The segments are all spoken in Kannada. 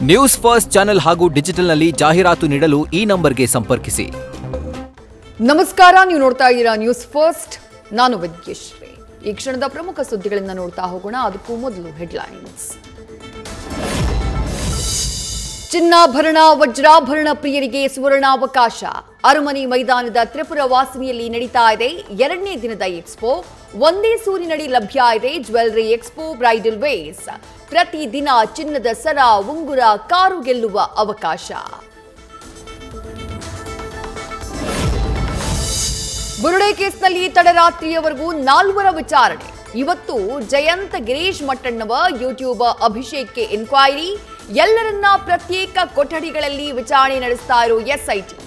ನ್ಯೂಸ್ ಫಸ್ಟ್ ಚಾನೆಲ್ ಹಾಗೂ ಡಿಜಿಟಲ್ನಲ್ಲಿ ಜಾಹೀರಾತು ನೀಡಲು ಈ ನಂಬರ್ಗೆ ಸಂಪರ್ಕಿಸಿ. ನಮಸ್ಕಾರ, ನೀವು ನೋಡ್ತಾ ಇದ್ದೀರಾ ನ್ಯೂಸ್ ಫಸ್ಟ್. ನಾನು ವಿದ್ಯಶ್ರೀ. ಈ ಕ್ಷಣದ ಪ್ರಮುಖ ಸುದ್ದಿಗಳನ್ನು ನೋಡ್ತಾ ಹೋಗೋಣ. ಅದಕ್ಕೂ ಮೊದಲು ಹೆಡ್ಲೈನ್ಸ್. ಚಿನ್ನಾಭರಣ ವಜ್ರಾಭರಣ ಪ್ರಿಯರಿಗೆ ಸುವರ್ಣಾವಕಾಶ. ಅರಮನೆ ಮೈದಾನದ ತ್ರಿಪುರ ವಾಸಿನಿಯಲ್ಲಿ ನಡೀತಾ ಇದೆ 2ನೇ ದಿನದ ಎಕ್ಸ್ಪೋ. ಒಂದೇ ಸೂರಿನಡಿ ಲಭ್ಯ ಇದೆ ಜ್ಯುವೆಲ್ಲರಿ ಎಕ್ಸ್ಪೋ, ಬ್ರೈಡಲ್ ವೇಸ್. ಪ್ರತಿದಿನ ಚಿನ್ನದ ಸರ, ಉಂಗುರ, ಕಾರು ಗೆಲ್ಲುವ ಅವಕಾಶ. ಬುರುಡೆ ಕೇಸ್ನಲ್ಲಿ ತಡರಾತ್ರಿಯವರೆಗೂ 4 ವಿಚಾರಣೆ. ಇವತ್ತು ಜಯಂತ್ ಗಿರೀಶ್ ಮಟ್ಟಣ್ಣವ ಯೂಟ್ಯೂಬರ್ ಅಭಿಷೇಕ್ಗೆ ಎನ್ಕ್ವೈರಿ. ಎಲ್ಲರನ್ನ ಪ್ರತ್ಯೇಕ ಕೊಠಡಿಗಳಲ್ಲಿ ವಿಚಾರಣೆ ನಡೆಸ್ತಾ ಇರೋ ಎಸ್ಐಟಿ.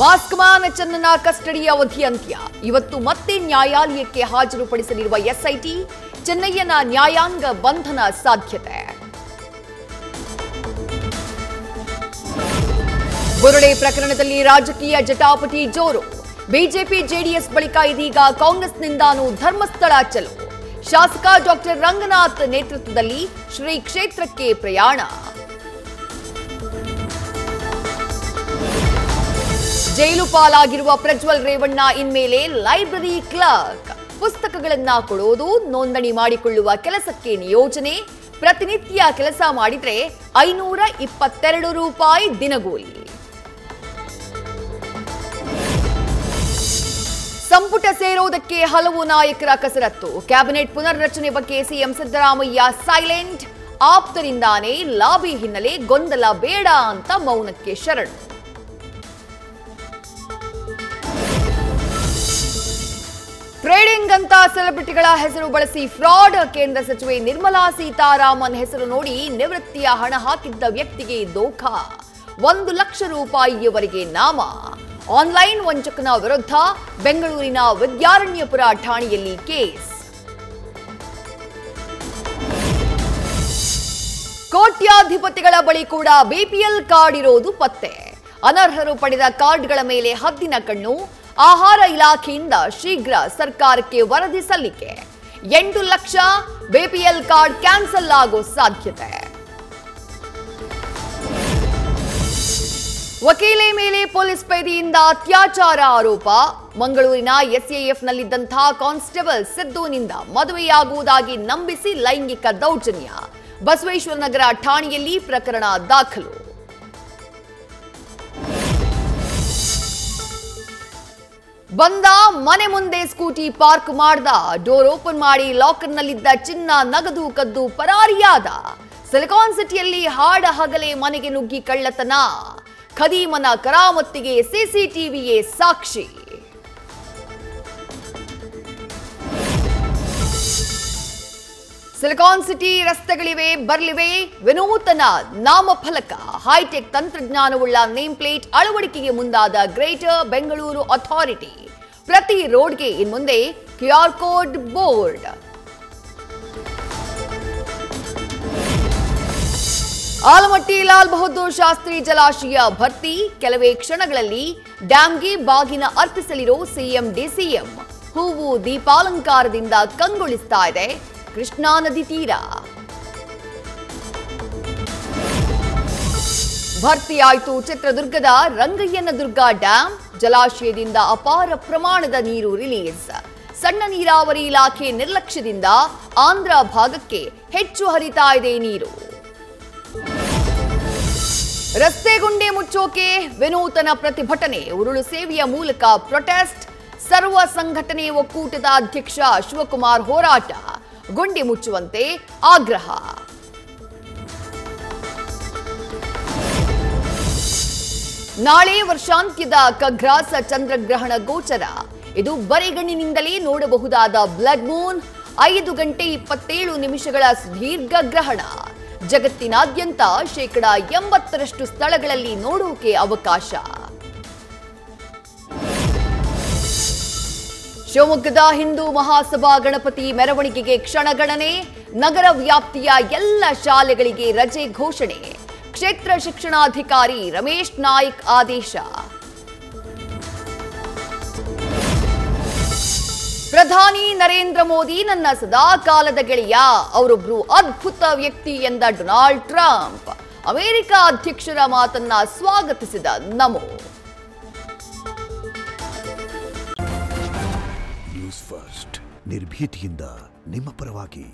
ಮಾಸ್ಕ್ ಮ್ಯಾನ್ ಚನ್ನನ ಕಸ್ಟಡಿ ಅವಧಿ ಅಂತ್ಯ. ಇವತ್ತು ಮತ್ತೆ ನ್ಯಾಯಾಲಯಕ್ಕೆ ಹಾಜರುಪಡಿಸಲಿರುವ ಎಸ್ಐಟಿ. ಚೆನ್ನಯ್ಯನ ನ್ಯಾಯಾಂಗ ಬಂಧನ ಸಾಧ್ಯತೆ. ಬುರುಡೆ ಪ್ರಕರಣದಲ್ಲಿ ರಾಜಕೀಯ ಜಟಾಪಟಿ ಜೋರು. ಬಿಜೆಪಿ ಜೆಡಿಎಸ್ ಬಳಿಕ ಇದೀಗ ಕಾಂಗ್ರೆಸ್ನಿಂದಾನೂ ಧರ್ಮಸ್ಥಳ ಚಲೋ. ಶಾಸಕ ಡಾಕ್ಟರ್ ರಂಗನಾಥ್ ನೇತೃತ್ವದಲ್ಲಿ ಶ್ರೀ ಕ್ಷೇತ್ರಕ್ಕೆ ಪ್ರಯಾಣ. ಜೈಲು ಪಾಲಾಗಿರುವ ಪ್ರಜ್ವಲ್ ರೇವಣ್ಣ ಇನ್ಮೇಲೆ ಲೈಬ್ರರಿ ಕ್ಲರ್ಕ್. ಪುಸ್ತಕಗಳನ್ನ ಕೊಡೋದು, ನೋಂದಣಿ ಮಾಡಿಕೊಳ್ಳುವ ಕೆಲಸಕ್ಕೆ ನಿಯೋಜನೆ. ಪ್ರತಿನಿತ್ಯ ಕೆಲಸ ಮಾಡಿದ್ರೆ 522 ರೂಪಾಯಿ ದಿನಗೂಲಿ. ಸಂಪುಟ ಸೇರೋದಕ್ಕೆ ಹಲವು ನಾಯಕರ ಕಸರತ್ತು. ಕ್ಯಾಬಿನೆಟ್ ಪುನರ್ರಚನೆ ಬಗ್ಗೆ ಸಿಎಂ ಸಿದ್ದರಾಮಯ್ಯ ಸೈಲೆಂಟ್. ಆಪ್ತರಿಂದಾನೇ ಲಾಬಿ ಹಿನ್ನೆಲೆ ಗೊಂದಲ ಬೇಡ ಅಂತ ಮೌನಕ್ಕೆ ಶರಣು. ಟ್ರೇಡಿಂಗ್ ಅಂತ ಸೆಲೆಬ್ರಿಟಿಗಳ ಹೆಸರು ಬಳಸಿ ಫ್ರಾಡ್. ಕೇಂದ್ರ ಸಚಿವೆ ನಿರ್ಮಲಾ ಸೀತಾರಾಮನ್ ಹೆಸರು ನೋಡಿ ನಿವೃತ್ತಿಯ ಹಣ ಹಾಕಿದ್ದ ವ್ಯಕ್ತಿಗೆ ದೋಖಾ. 1 ಲಕ್ಷ ರೂಪಾಯಿಯವರೆಗೆ ನಾಮ. ಆನ್ಲೈನ್ ವಂಚಕನ ವಿರುದ್ಧ ಬೆಂಗಳೂರಿನ ವಿದ್ಯಾರಣ್ಯಪುರ ಠಾಣೆಯಲ್ಲಿ ಕೇಸ್. ಕೋಟ್ಯಾಧಿಪತಿಗಳ ಬಳಿ ಕೂಡ ಬಿಪಿಎಲ್ ಕಾರ್ಡ್ ಇರೋದು ಪತ್ತೆ. ಅನರ್ಹರು ಪಡೆದ ಕಾರ್ಡ್ಗಳ ಮೇಲೆ ಹದ್ದಿನ ಕಣ್ಣು. ಆಹಾರ ಇಲಾಖೆಯಿಂದ ಶೀಘ್ರ ಸರ್ಕಾರಕ್ಕೆ ವರದಿ ಸಲ್ಲಿಕೆ. 8 ಲಕ್ಷ ಬಿಪಿಎಲ್ ಕಾರ್ಡ್ ಕ್ಯಾನ್ಸಲ್ ಆಗೋ ಸಾಧ್ಯತೆ. ವಕೀಲೆ ಮೇಲೆ ಪೊಲೀಸ್ ಪೇದೆಯಿಂದ ಅತ್ಯಾಚಾರ ಆರೋಪ. ಮಂಗಳೂರಿನ ಎಸ್ಎಎಫ್ನಲ್ಲಿದ್ದಂತಹ ಕಾನ್ಸ್ಟೇಬಲ್ ಸಿದ್ದುನಿಂದ ಮದುವೆಯಾಗುವುದಾಗಿ ನಂಬಿಸಿ ಲೈಂಗಿಕ ದೌರ್ಜನ್ಯ. ಬಸವೇಶ್ವರನಗರ ಠಾಣೆಯಲ್ಲಿ ಪ್ರಕರಣ ದಾಖಲು. ಬಂದ ಮನೆ ಮುಂದೆ ಸ್ಕೂಟಿ ಪಾರ್ಕ್ ಮಾಡ್ದ. ಡೋರ್ ಓಪನ್ ಮಾಡಿ ಲಾಕರ್ನಲ್ಲಿದ್ದ ಚಿನ್ನ, ನಗದು ಕದ್ದು ಪರಾರಿಯಾದ. ಸಿಲಿಕಾನ್ ಸಿಟಿಯಲ್ಲಿ ಹಾಡ ಹಗಲೇ ಮನೆಗೆ ನುಗ್ಗಿ ಕಳ್ಳತನ. ಖದೀಮನ ಕರಾಮತ್ತಿಗೆ ಸಿಸಿಟಿವಿಯೇ ಸಾಕ್ಷಿ. ಸಿಲಿಕಾನ್ ಸಿಟಿ ರಸ್ತೆಗಳಿವೆ, ಬರಲಿವೆ ವಿನೂತನ ನಾಮಫಲಕ. ಹೈಟೆಕ್ ತಂತ್ರಜ್ಞಾನವುಳ್ಳ ನೇಮ್ ಪ್ಲೇಟ್ ಅಳವಡಿಕೆಗೆ ಮುಂದಾದ ಗ್ರೇಟರ್ ಬೆಂಗಳೂರು ಅಥಾರಿಟಿ. ಪ್ರತಿ ರೋಡ್ಗೆ ಇನ್ಮುಂದೆ QR code board. Almatti Lal Bahadur Shastri ಜಲಾಶಯ ಭರ್ತಿ. ಕೆಲವೇ ಕ್ಷಣಗಳಲ್ಲಿ ಡ್ಯಾಂಗೆ ಬಾಗಿನ ಅರ್ಪಿಸಲಿರೋ ಸಿಎಂ ಡಿಸಿಎಂ. ಹೂವು ದೀಪಾಲಂಕಾರದಿಂದ ಕಂಗೊಳಿಸ್ತಾ ಇದೆ ಕೃಷ್ಣಾ ನದಿ ತೀರ. ಭರ್ತಿಯಾಯಿತು ಚಿತ್ರದುರ್ಗದ ರಂಗಯ್ಯನದುರ್ಗ ಡ್ಯಾಂ. ಜಲಾಶಯದಿಂದ ಅಪಾರ ಪ್ರಮಾಣದ ನೀರು ರಿಲೀಸ್. ಸಣ್ಣ ನೀರಾವರಿ ಇಲಾಖೆ ನಿರ್ಲಕ್ಷ್ಯದಿಂದ ಆಂಧ್ರ ಭಾಗಕ್ಕೆ ಹೆಚ್ಚು ಹರಿತಾ ಇದೆ ನೀರು. ರಸ್ತೆ ಗುಂಡಿ ಮುಚ್ಚೋಕೆ ವಿನೂತನ ಪ್ರತಿಭಟನೆ. ಉರುಳು ಸೇವೆಯ ಮೂಲಕ ಪ್ರೊಟೆಸ್ಟ್. ಸರ್ವ ಸಂಘಟನೆ ಒಕ್ಕೂಟದ ಅಧ್ಯಕ್ಷ ಶಿವಕುಮಾರ್ ಹೋರಾಟ. ಗುಂಡಿ ಮುಚ್ಚುವಂತೆ ಆಗ್ರಹ. ನಾಳೆ ವರ್ಷಾಂತ್ಯದ ಖಗ್ರಾಸ ಚಂದ್ರಗ್ರಹಣ ಗೋಚರ. ಇದು ಬರಿಗಣ್ಣಿನಿಂದಲೇ ನೋಡಬಹುದಾದ ಬ್ಲಡ್ ಮೂನ್. 5 ಗಂಟೆ 27 ನಿಮಿಷಗಳ ಸುದೀರ್ಘ ಗ್ರಹಣ. ಜಗತ್ತಿನಾದ್ಯಂತ 80% ಸ್ಥಳಗಳಲ್ಲಿ ನೋಡೋಕೆ ಅವಕಾಶ. ಶಿವಮೊಗ್ಗದ ಹಿಂದೂ ಮಹಾಸಭಾ ಗಣಪತಿ ಮೆರವಣಿಗೆಗೆ ಕ್ಷಣಗಣನೆ. ನಗರ ವ್ಯಾಪ್ತಿಯ ಎಲ್ಲ ಶಾಲೆಗಳಿಗೆ ರಜೆ ಘೋಷಣೆ. ಕ್ಷೇತ್ರ ಶಿಕ್ಷಣಾಧಿಕಾರಿ ರಮೇಶ್ ನಾಯ್ಕ್ ಆದೇಶ. ಪ್ರಧಾನಿ ನರೇಂದ್ರ ಮೋದಿ ನನ್ನ ಸದಾ ಕಾಲದ ಗೆಳೆಯ, ಅವರೊಬ್ರು ಅದ್ಭುತ ವ್ಯಕ್ತಿ ಎಂದ ಡೊನಾಲ್ಡ್ ಟ್ರಂಪ್. ಅಮೆರಿಕ ಅಧ್ಯಕ್ಷರ ಮಾತನ್ನ ಸ್ವಾಗತಿಸಿದ ನಮೋ. ನ್ಯೂಸ್ ಫಸ್ಟ್ ನಿರ್ಭೀತಿಯಿಂದ ನಿಮ್ಮ ಪರವಾಗಿ.